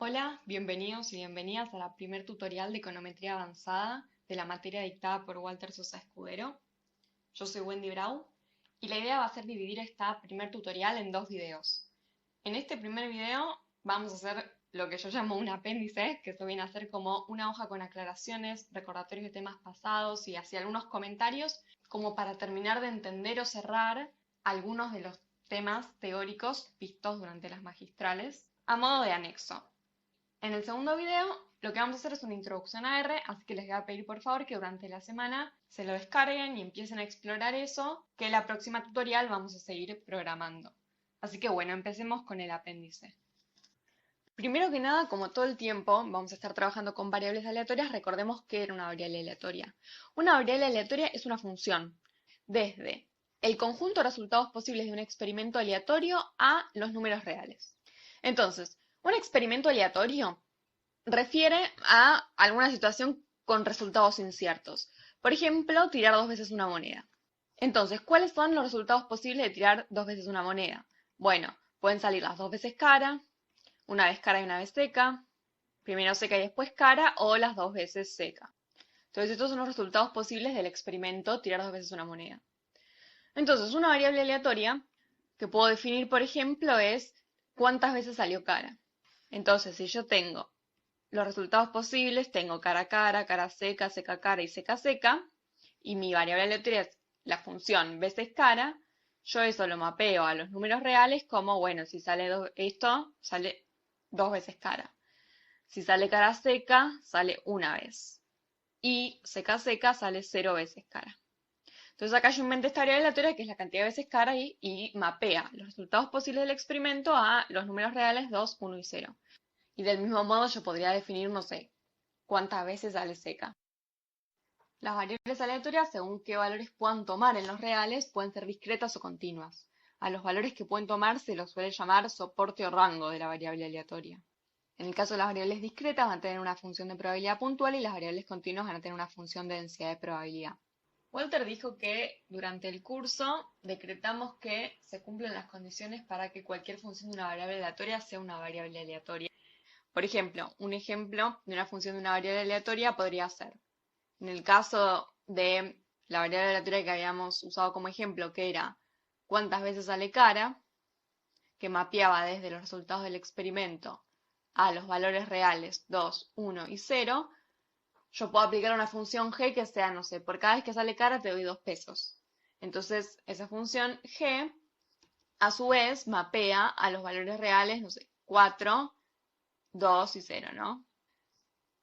Hola, bienvenidos y bienvenidas a la primer tutorial de econometría avanzada de la materia dictada por Walter Sosa Escudero. Yo soy Wendy Brau y la idea va a ser dividir esta primer tutorial en dos videos. En este primer video vamos a hacer lo que yo llamo un apéndice, que se viene a hacer como una hoja con aclaraciones, recordatorios de temas pasados y así algunos comentarios, como para terminar de entender o cerrar algunos de los temas teóricos vistos durante las magistrales, a modo de anexo. En el segundo video, lo que vamos a hacer es una introducción a R, así que les voy a pedir por favor que durante la semana se lo descarguen y empiecen a explorar eso, que en la próxima tutorial vamos a seguir programando. Así que bueno, empecemos con el apéndice. Primero que nada, como todo el tiempo vamos a estar trabajando con variables aleatorias, recordemos que era una variable aleatoria. Una variable aleatoria es una función, desde el conjunto de resultados posibles de un experimento aleatorio a los números reales. Entonces, un experimento aleatorio refiere a alguna situación con resultados inciertos. Por ejemplo, tirar dos veces una moneda. Entonces, ¿cuáles son los resultados posibles de tirar dos veces una moneda? Bueno, pueden salir las dos veces cara, una vez cara y una vez seca, primero seca y después cara, o las dos veces seca. Entonces, estos son los resultados posibles del experimento tirar dos veces una moneda. Entonces, una variable aleatoria que puedo definir, por ejemplo, es cuántas veces salió cara. Entonces, si yo tengo los resultados posibles, tengo cara cara, cara seca, seca cara y seca seca, y mi variable aleatoria es la función veces cara, yo eso lo mapeo a los números reales como, bueno, si sale esto, sale dos veces cara. Si sale cara seca, sale una vez. Y seca seca sale cero veces cara. Entonces acá yo inventé esta variable aleatoria que es la cantidad de veces cara y mapea los resultados posibles del experimento a los números reales 2, 1 y 0. Y del mismo modo yo podría definir, no sé, cuántas veces sale seca. Las variables aleatorias, según qué valores puedan tomar en los reales, pueden ser discretas o continuas. A los valores que pueden tomar se los suele llamar soporte o rango de la variable aleatoria. En el caso de las variables discretas van a tener una función de probabilidad puntual y las variables continuas van a tener una función de densidad de probabilidad. Walter dijo que durante el curso decretamos que se cumplen las condiciones para que cualquier función de una variable aleatoria sea una variable aleatoria. Por ejemplo, un ejemplo de una función de una variable aleatoria podría ser, en el caso de la variable aleatoria que habíamos usado como ejemplo, que era cuántas veces sale cara, que mapeaba desde los resultados del experimento a los valores reales 2, 1 y 0, yo puedo aplicar una función g que sea, no sé, por cada vez que sale cara te doy 2 pesos. Entonces, esa función g, a su vez, mapea a los valores reales, no sé, 4, 2 y 0, ¿no?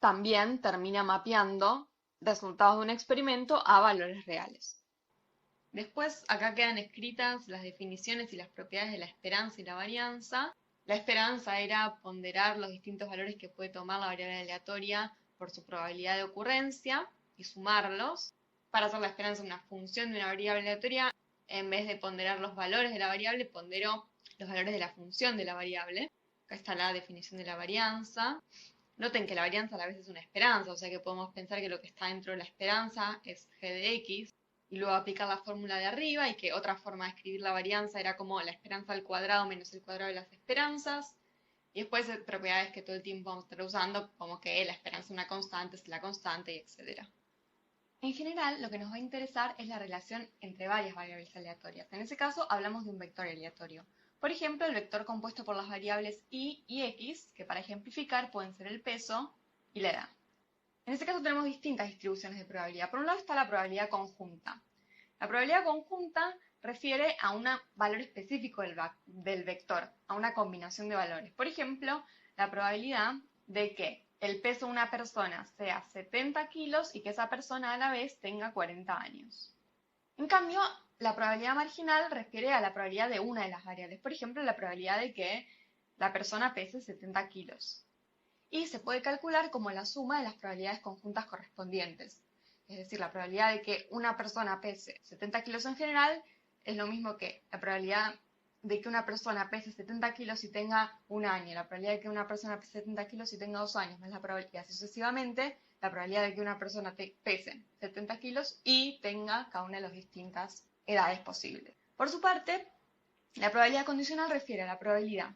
También termina mapeando resultados de un experimento a valores reales. Después, acá quedan escritas las definiciones y las propiedades de la esperanza y la varianza. La esperanza era ponderar los distintos valores que puede tomar la variable aleatoria por su probabilidad de ocurrencia y sumarlos. Para hacer la esperanza una función de una variable aleatoria, en vez de ponderar los valores de la variable, pondero los valores de la función de la variable. Acá está la definición de la varianza. Noten que la varianza a la vez es una esperanza, o sea que podemos pensar que lo que está dentro de la esperanza es g de x, y luego aplicar la fórmula de arriba, y que otra forma de escribir la varianza era como la esperanza al cuadrado menos el cuadrado de las esperanzas, y después propiedades que todo el tiempo vamos a estar usando, como que la esperanza es una constante, es la constante, y etc. En general, lo que nos va a interesar es la relación entre varias variables aleatorias. En ese caso, hablamos de un vector aleatorio. Por ejemplo, el vector compuesto por las variables y x, que para ejemplificar pueden ser el peso y la edad. En este caso tenemos distintas distribuciones de probabilidad. Por un lado está la probabilidad conjunta. La probabilidad conjunta refiere a un valor específico del vector, a una combinación de valores. Por ejemplo, la probabilidad de que el peso de una persona sea 70 kilos y que esa persona a la vez tenga 40 años. En cambio, la probabilidad marginal refiere a la probabilidad de una de las variables. Por ejemplo, la probabilidad de que la persona pese 70 kilos. Y se puede calcular como la suma de las probabilidades conjuntas correspondientes. Es decir, la probabilidad de que una persona pese 70 kilos en general es lo mismo que la probabilidad de que una persona pese 70 kilos y tenga un año, la probabilidad de que una persona pese 70 kilos y tenga 2 años, más la probabilidad, así sucesivamente, la probabilidad de que una persona pese 70 kilos y tenga cada una de las distintas edades posibles. Por su parte, la probabilidad condicional refiere a la probabilidad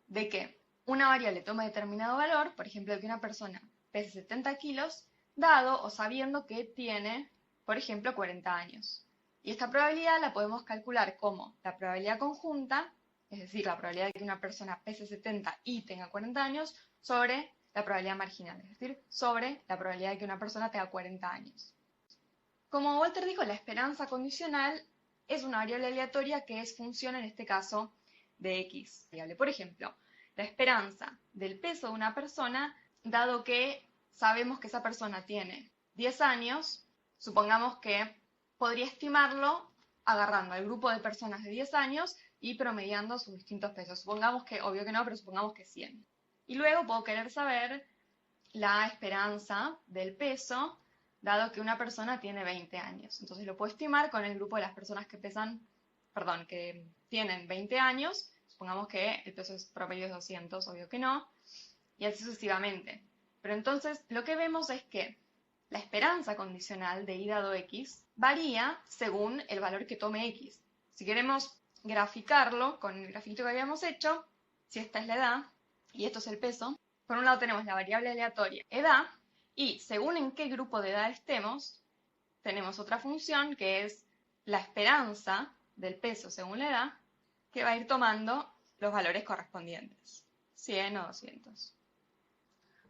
de que una variable toma determinado valor, por ejemplo, que una persona pese 70 kilos, dado o sabiendo que tiene, por ejemplo, 40 años. Y esta probabilidad la podemos calcular como la probabilidad conjunta, es decir, la probabilidad de que una persona pese 70 y tenga 40 años, sobre la probabilidad marginal, es decir, sobre la probabilidad de que una persona tenga 40 años. Como Walter dijo, la esperanza condicional es una variable aleatoria que es función, en este caso, de X. Por ejemplo, la esperanza del peso de una persona, dado que sabemos que esa persona tiene 10 años, supongamos que podría estimarlo agarrando al grupo de personas de 10 años y promediando sus distintos pesos. Supongamos que, obvio que no, pero supongamos que 100. Y luego puedo querer saber la esperanza del peso, dado que una persona tiene 20 años. Entonces lo puedo estimar con el grupo de las personas que que tienen 20 años. Supongamos que el peso promedio es 200, obvio que no, y así sucesivamente. Pero entonces lo que vemos es que la esperanza condicional de y dado X varía según el valor que tome X. Si queremos graficarlo con el grafiquito que habíamos hecho, si esta es la edad y esto es el peso, por un lado tenemos la variable aleatoria edad, y según en qué grupo de edad estemos, tenemos otra función que es la esperanza del peso según la edad, que va a ir tomando los valores correspondientes, 100 o 200.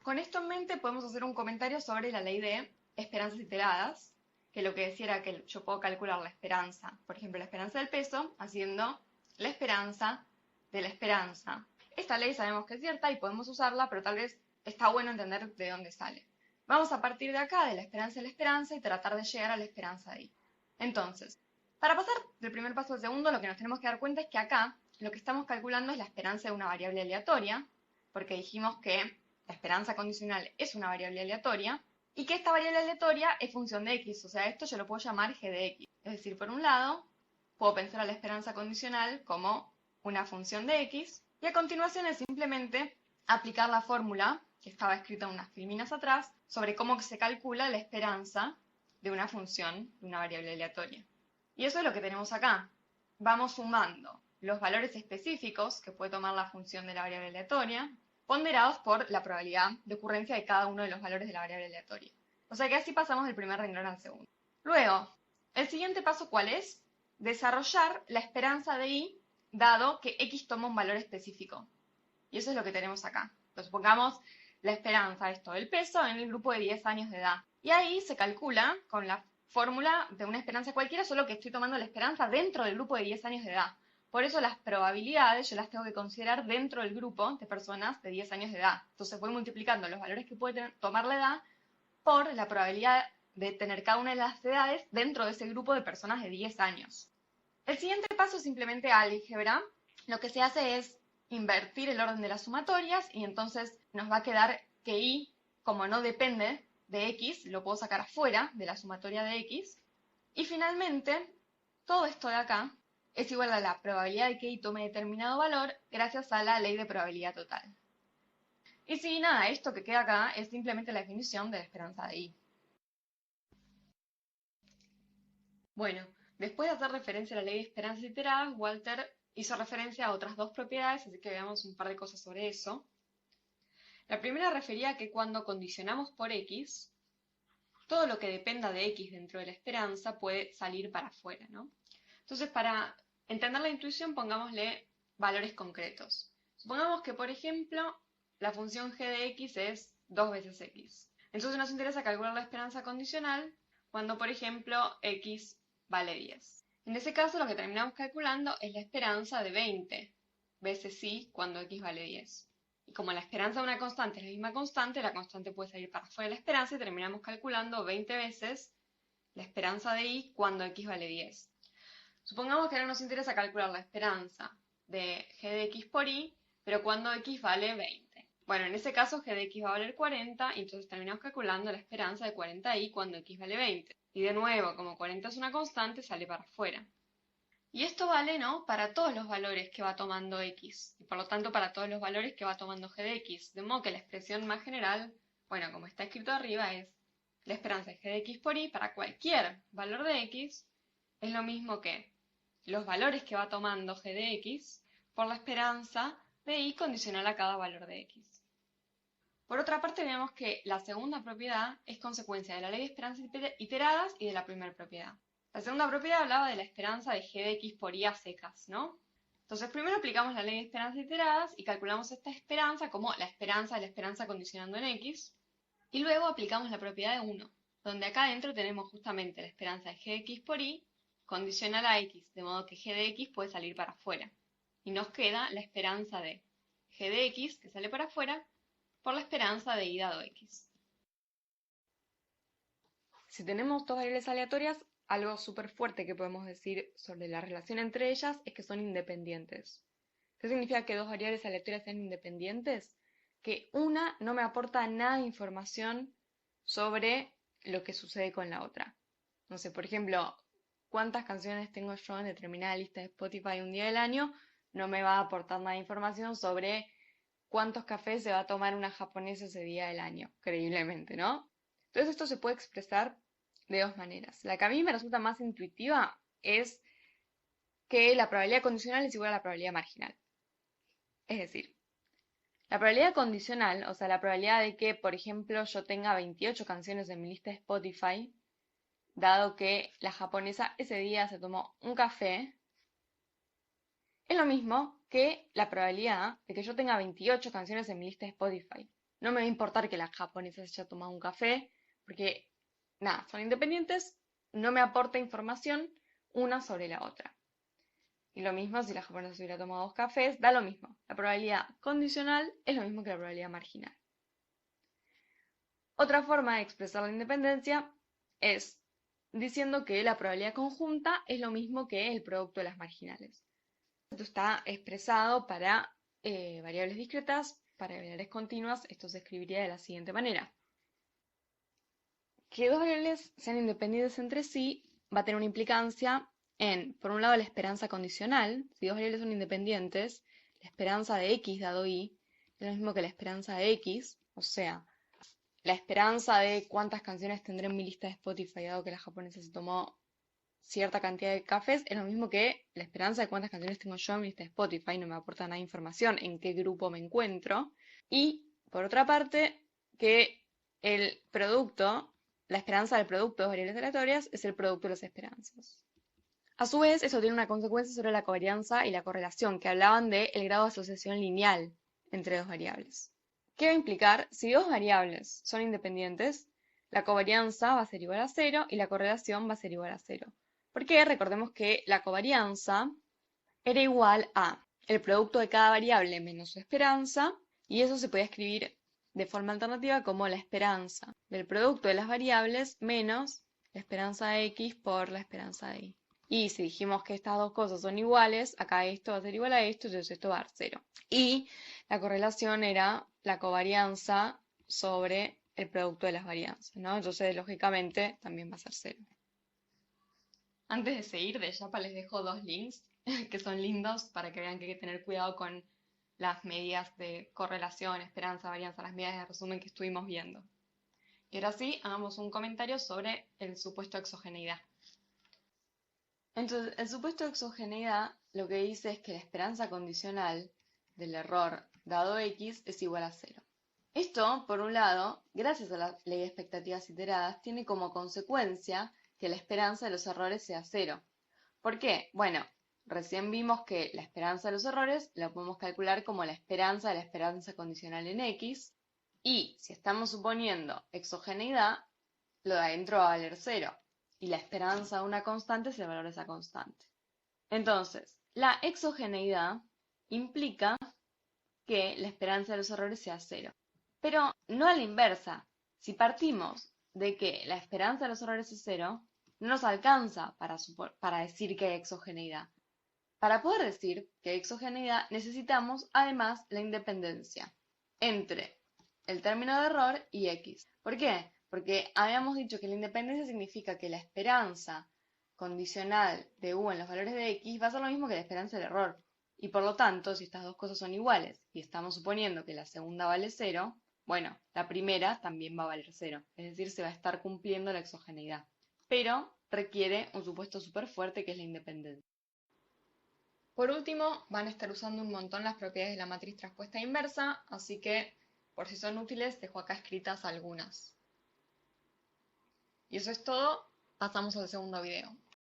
Con esto en mente podemos hacer un comentario sobre la ley de esperanzas iteradas, que lo que decía era que yo puedo calcular la esperanza, por ejemplo, la esperanza del peso, haciendo la esperanza de la esperanza. Esta ley sabemos que es cierta y podemos usarla, pero tal vez está bueno entender de dónde sale. Vamos a partir de acá, de la esperanza y tratar de llegar a la esperanza de y. Entonces, para pasar del primer paso al segundo, lo que nos tenemos que dar cuenta es que acá lo que estamos calculando es la esperanza de una variable aleatoria, porque dijimos que la esperanza condicional es una variable aleatoria, y que esta variable aleatoria es función de x, o sea, esto yo lo puedo llamar g de x. Es decir, por un lado, puedo pensar a la esperanza condicional como una función de x, y a continuación es simplemente aplicar la fórmula que estaba escrita unas filminas atrás sobre cómo se calcula la esperanza de una función de una variable aleatoria. Y eso es lo que tenemos acá. Vamos sumando los valores específicos que puede tomar la función de la variable aleatoria, ponderados por la probabilidad de ocurrencia de cada uno de los valores de la variable aleatoria. O sea que así pasamos del primer renglón al segundo. Luego, el siguiente paso, ¿cuál es? Desarrollar la esperanza de y, dado que x toma un valor específico. Y eso es lo que tenemos acá. Entonces pongamos la esperanza, esto, del peso, en el grupo de 10 años de edad. Y ahí se calcula con la fórmula de una esperanza cualquiera, solo que estoy tomando la esperanza dentro del grupo de 10 años de edad. Por eso las probabilidades yo las tengo que considerar dentro del grupo de personas de 10 años de edad. Entonces voy multiplicando los valores que puede tomar la edad por la probabilidad de tener cada una de las edades dentro de ese grupo de personas de 10 años. El siguiente paso es simplemente álgebra. Lo que se hace es invertir el orden de las sumatorias y entonces nos va a quedar que y, como no depende de x, lo puedo sacar afuera de la sumatoria de x. Y finalmente, todo esto de acá es igual a la probabilidad de que y tome determinado valor gracias a la ley de probabilidad total. Y si nada, esto que queda acá es simplemente la definición de la esperanza de y. Bueno, después de hacer referencia a la ley de esperanzas iteradas, Walter hizo referencia a otras dos propiedades, así que veamos un par de cosas sobre eso. La primera refería a que cuando condicionamos por x, todo lo que dependa de x dentro de la esperanza puede salir para afuera, ¿no? Entonces, para entender la intuición, pongámosle valores concretos. Supongamos que, por ejemplo, la función g de x es 2 veces x. Entonces nos interesa calcular la esperanza condicional cuando, por ejemplo, x vale 10. En ese caso, lo que terminamos calculando es la esperanza de 20 veces y cuando x vale 10. Y como la esperanza de una constante es la misma constante, la constante puede salir para afuera de la esperanza y terminamos calculando 20 veces la esperanza de y cuando x vale 10. Supongamos que ahora nos interesa calcular la esperanza de g de x por y, pero cuando x vale 20. Bueno, en ese caso g de x va a valer 40, y entonces terminamos calculando la esperanza de 40y cuando x vale 20. Y de nuevo, como 40 es una constante, sale para afuera. Y esto vale, ¿no?, para todos los valores que va tomando x, y por lo tanto para todos los valores que va tomando g de x. De modo que la expresión más general, bueno, como está escrito arriba, es la esperanza de g de x por y para cualquier valor de x es lo mismo que los valores que va tomando g de x por la esperanza de y condicional a cada valor de x. Por otra parte, vemos que la segunda propiedad es consecuencia de la ley de esperanzas iteradas y de la primera propiedad. La segunda propiedad hablaba de la esperanza de g de x por y a secas, ¿no? Entonces, primero aplicamos la ley de esperanzas iteradas y calculamos esta esperanza como la esperanza de la esperanza condicionando en x. Y luego aplicamos la propiedad de 1, donde acá adentro tenemos justamente la esperanza de g de x por y condicional a x, de modo que g de x puede salir para afuera. Y nos queda la esperanza de g de x, que sale para afuera, por la esperanza de y dado x. Si tenemos dos variables aleatorias, algo súper fuerte que podemos decir sobre la relación entre ellas es que son independientes. ¿Qué significa que dos variables aleatorias sean independientes? Que una no me aporta nada de información sobre lo que sucede con la otra. No sé, por ejemplo, cuántas canciones tengo yo en determinada lista de Spotify un día del año, no me va a aportar nada de información sobre cuántos cafés se va a tomar una japonesa ese día del año, creíblemente, ¿no? Entonces esto se puede expresar de dos maneras. La que a mí me resulta más intuitiva es que la probabilidad condicional es igual a la probabilidad marginal. Es decir, la probabilidad condicional, o sea, la probabilidad de que, por ejemplo, yo tenga 28 canciones en mi lista de Spotify, dado que la japonesa ese día se tomó un café, es lo mismo que la probabilidad de que yo tenga 28 canciones en mi lista de Spotify. No me va a importar que la japonesa se haya tomado un café, porque, nada, son independientes, no me aporta información una sobre la otra. Y lo mismo si la japonesa se hubiera tomado dos cafés, da lo mismo. La probabilidad condicional es lo mismo que la probabilidad marginal. Otra forma de expresar la independencia es diciendo que la probabilidad conjunta es lo mismo que el producto de las marginales. Esto está expresado para variables discretas, para variables continuas, esto se escribiría de la siguiente manera. Que dos variables sean independientes entre sí va a tener una implicancia en, por un lado, la esperanza condicional. Si dos variables son independientes, la esperanza de x dado y es lo mismo que la esperanza de x, o sea, la esperanza de cuántas canciones tendré en mi lista de Spotify, dado que la japonesa se tomó cierta cantidad de cafés, es lo mismo que la esperanza de cuántas canciones tengo yo en mi lista de Spotify, no me aporta nada de información en qué grupo me encuentro. Y, por otra parte, que el producto, la esperanza del producto de variables aleatorias es el producto de las esperanzas. A su vez, eso tiene una consecuencia sobre la covarianza y la correlación, que hablaban del grado de asociación lineal entre dos variables. ¿Qué va a implicar? Si dos variables son independientes, la covarianza va a ser igual a 0 y la correlación va a ser igual a 0. Porque recordemos que la covarianza era igual a el producto de cada variable menos su esperanza, y eso se puede escribir de forma alternativa como la esperanza del producto de las variables menos la esperanza de x por la esperanza de y. Y si dijimos que estas dos cosas son iguales, acá esto va a ser igual a esto, entonces esto va a dar 0. Y la correlación era la covarianza sobre el producto de las varianzas, ¿no? Entonces, lógicamente, también va a ser 0. Antes de seguir, de Yapa les dejo dos links que son lindos para que vean que hay que tener cuidado con las medidas de correlación, esperanza, varianza, las medidas de resumen que estuvimos viendo. Y ahora sí, hagamos un comentario sobre el supuesto de exogeneidad. Entonces, el supuesto de exogeneidad lo que dice es que la esperanza condicional del error dado x es igual a 0. Esto, por un lado, gracias a la ley de expectativas iteradas, tiene como consecuencia que la esperanza de los errores sea 0. ¿Por qué? Bueno, recién vimos que la esperanza de los errores la podemos calcular como la esperanza de la esperanza condicional en x, y si estamos suponiendo exogeneidad, lo de adentro va a valer 0, y la esperanza de una constante es el valor de esa constante. Entonces, la exogeneidad implica que la esperanza de los errores sea 0. Pero no a la inversa. Si partimos de que la esperanza de los errores es 0, no nos alcanza para decir que hay exogeneidad. Para poder decir que hay exogeneidad necesitamos además la independencia entre el término de error y x. ¿Por qué? Porque habíamos dicho que la independencia significa que la esperanza condicional de u en los valores de x va a ser lo mismo que la esperanza del error. Y por lo tanto, si estas dos cosas son iguales y estamos suponiendo que la segunda vale 0, bueno, la primera también va a valer 0. Es decir, se va a estar cumpliendo la exogeneidad. Pero requiere un supuesto súper fuerte que es la independencia. Por último, van a estar usando un montón las propiedades de la matriz traspuesta inversa, así que por si son útiles, dejo acá escritas algunas. Y eso es todo, pasamos al segundo video.